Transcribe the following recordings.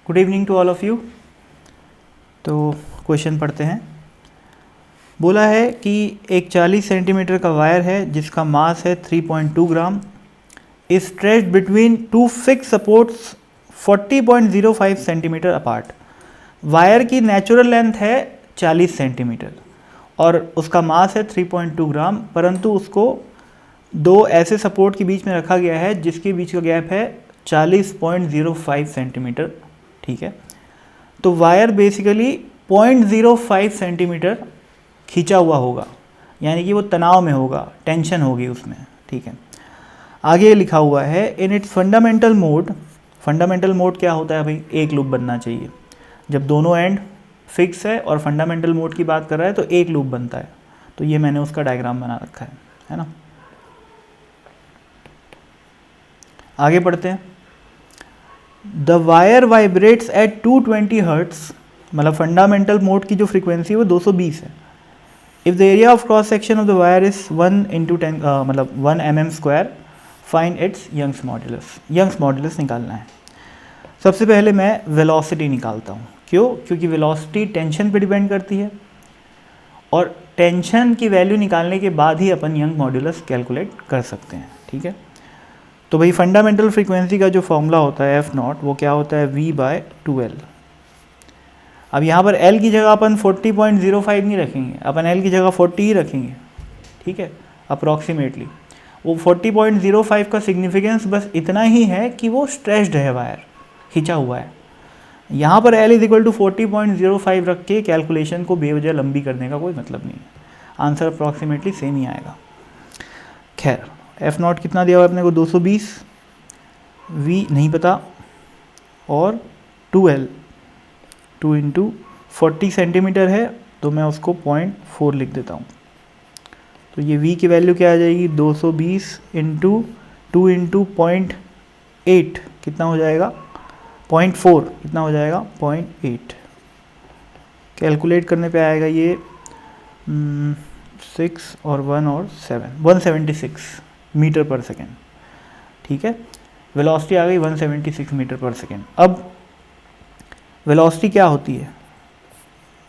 Good evening to all of you. तो question पढ़ते हैं। बोला है कि एक 40 सेंटीमीटर का वायर है जिसका मास है 3.2 gram, is stretched between two fix supports 40.05 centimetre apart. Wire की नेचुरल लेंथ है 40 सेंटीमीटर और उसका मास है 3.2 ग्राम, परंतु उसको दो ऐसे सपोर्ट के बीच में रखा गया है जिसके बीच का गैप है 40.05 सेंटीमीटर। ठीक है, तो वायर बेसिकली 0.05 सेंटीमीटर खींचा हुआ होगा, यानी कि वो तनाव में होगा, टेंशन होगी उसमें। ठीक है, आगे लिखा हुआ है in its fundamental mode. Fundamental mode क्या होता है भाई? एक लूप बनना चाहिए। जब दोनों एंड फिक्स है और फंडामेंटल मोड की बात कर रहा है तो एक लूप बनता है। तो ये मैंने उसका डायग्राम बना रखा है ना। आगे पढ़ते हैं। The wire vibrates at 220 hertz, मतलब फंडामेंटल मोड की जो फ्रीक्वेंसी है वो 220 है। If the area of cross section of the wire is 1 × 10 मतलब 1 mm square, find its Young's modulus. Young's modulus निकालना है। सबसे पहले मैं वेलोसिटी निकालता हूँ। क्यों? क्योंकि वेलोसिटी टेंशन पे डिपेंड करती है और टेंशन की वैल्यू निकालने के बाद ही अपन यंग मॉड्यूलस कैलकुलेट कर सकते हैं। ठीक है, तो भाई फंडामेंटल फ्रीक्वेंसी का जो फॉर्मूला होता है F0, वो क्या होता है? V/2L। अब यहाँ पर L की जगह अपन 40.05 नहीं रखेंगे, अपन L की जगह 40 ही रखेंगे। ठीक है, अप्रॉक्सीमेटली वो 40.05 का सिग्निफिकेंस बस इतना ही है कि वो स्ट्रेच्ड है, वायर खींचा हुआ है। यहाँ पर L = 40.05 रख के कैलकुलेशन को बेवजह लंबी करने का कोई मतलब नहीं है। आंसर अप्रॉक्सीमेटली सेम ही आएगा। खैर, F0 कितना दिया हुआ है अपने को? 220, V नहीं पता, और 2L 2 × 40 सेंटीमीटर है तो मैं उसको 0.4 लिख देता हूँ। तो ये V की वैल्यू क्या आ जाएगी? 220 × 2 × 0.8 कितना हो जाएगा? 0.4 कितना हो जाएगा? 0.8। कैलकुलेट करने पे आएगा ये 6 और 1 और 7 176 मीटर पर सेकेंड। ठीक है, वेलोसिटी आ गई 176 मीटर पर सेकेंड। अब वेलोसिटी क्या होती है?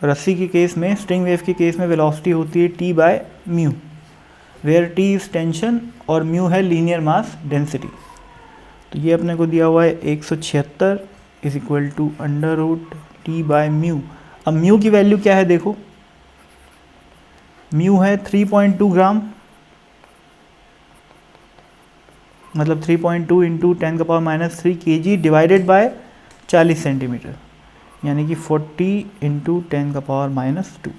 रस्सी के केस में, स्ट्रिंग वेव के केस में वेलोसिटी होती है T/μ, where T is tension और μ है लीनियर मास डेंसिटी। तो ये अपने को दिया हुआ है 176 = √T/μ। अब μ की वैल्यू क्या है देखो, μ है 3.2 ग्राम, मतलब 3.2 × 10⁻³ kg डिवाइडेड बाय 40 सेंटीमीटर, यानी कि 40 × 10⁻²।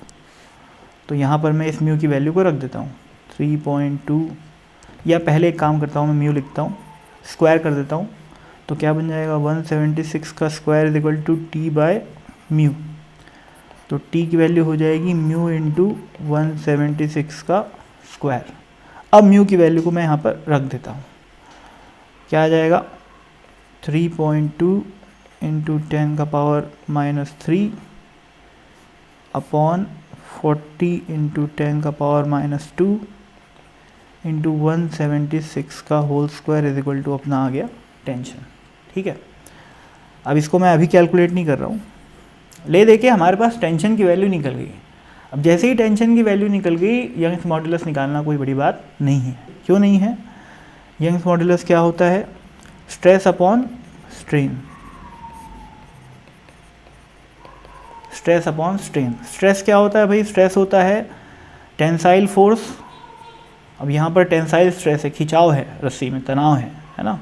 तो यहाँ पर मैं इस म्यू की वैल्यू को रख देता हूँ 3.2, या पहले एक काम करता हूँ, मैं म्यू लिखता हूँ, स्क्वायर कर देता हूँ। तो क्या बन जाएगा? 176 का स्क्वायर = T/μ। तो T की वैल्यू हो जाएगी μ × 176 का स्क्वायर। अब म्यू की वैल्यू को मैं यहाँ पर रख देता हूँ। क्या आ जाएगा? 3.2 × 10⁻³ अपॉन 40 × 10⁻² × 176 का होल स्क्वायर = अपना आ गया टेंशन। ठीक है, अब इसको मैं अभी कैलकुलेट नहीं कर रहा हूँ, ले देखिए हमारे पास टेंशन की वैल्यू निकल गई। अब जैसे ही टेंशन की वैल्यू निकल गई, यंग्स मॉड्यूलस निकालना कोई बड़ी बात नहीं है। क्यों नहीं है? यंग्स मॉड्यूलस क्या होता है? Stress upon strain. Stress upon strain. Stress क्या होता है भाई? स्ट्रेस होता है टेंसाइल फोर्स। अब यहाँ पर टेंसाइल स्ट्रेस है, खिंचाव है, रस्सी में तनाव है ना।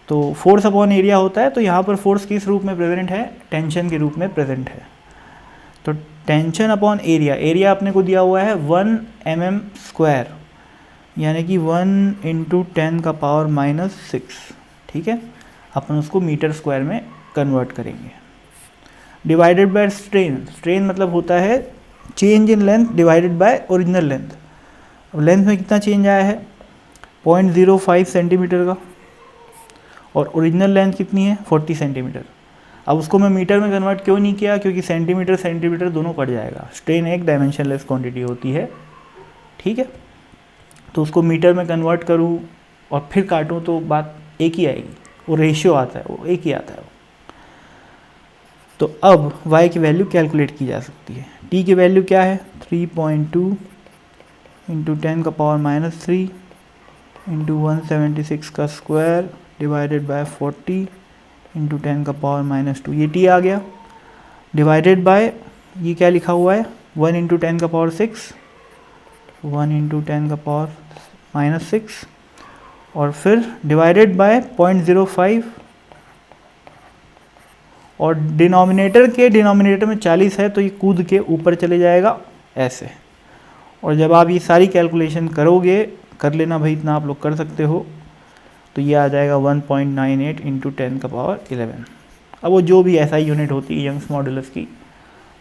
तो फोर्स अपॉन एरिया होता है, तो यहाँ पर फोर्स किस रूप में प्रेजेंट है? टेंशन के रूप में प्रेजेंट है। तो टेंशन अपॉन एरिया, एरिया अपने को दिया हुआ है 1 mm स्क्वायर, यानी कि 1 × 10⁻⁻6। ठीक है, अपन उसको मीटर स्क्वायर में कन्वर्ट करेंगे। Divided by strain. स्ट्रेन मतलब होता है change in length divided by original length. अब लेंथ में कितना चेंज आया है? 0.05 सेंटीमीटर का, और ओरिजिनल लेंथ कितनी है? 40 सेंटीमीटर। अब उसको मैं मीटर में कन्वर्ट क्यों नहीं किया? क्योंकि सेंटीमीटर सेंटीमीटर दोनों कट जाएगा। स्ट्रेन एक डायमेंशनलेस क्वांटिटी होती है। ठीक है, तो उसको मीटर में कन्वर्ट करूँ और फिर काटूँ तो बात एक ही आएगी, वो रेशियो आता है, वो एक ही आता है। तो अब y की वैल्यू कैलकुलेट की जा सकती है। t की वैल्यू क्या है 3.2 इंटू 10⁻³ इंटू 176 का स्क्वायर डिवाइडेड बाय 40 इंटू 10⁻²। ये t आ गया, डिवाइडेड बाय ये क्या लिखा हुआ है 1 इंटू 10⁻6, 1 इंटू 10⁻⁻6 और फिर डिवाइडेड बाय 0.05 और डिनोमिनेटर में 40 है तो ये कूद के ऊपर चले जाएगा ऐसे। और जब आप ये सारी कैलकुलेशन करोगे, कर लेना भाई, इतना आप लोग कर सकते हो, तो ये आ जाएगा 1.98 इंटू 10⁻11। अब वो जो भी ऐसा यूनिट होती है यंग्स मॉडुलस की,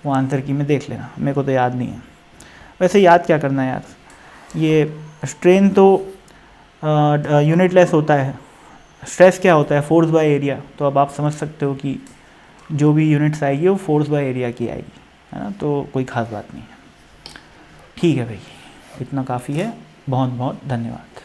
वो आंसर की में देख लेना, मेरे को तो याद नहीं है। वैसे याद क्या करना है यार, ये स्ट्रेन तो यूनिटलेस होता है, स्ट्रेस क्या होता है फोर्स बाय एरिया, तो अब आप समझ सकते हो कि जो भी यूनिट्स आएगी वो फोर्स बाय एरिया की आएगी, है ना, तो कोई ख़ास बात नहीं है। ठीक है भाई, इतना काफ़ी है, बहुत बहुत धन्यवाद।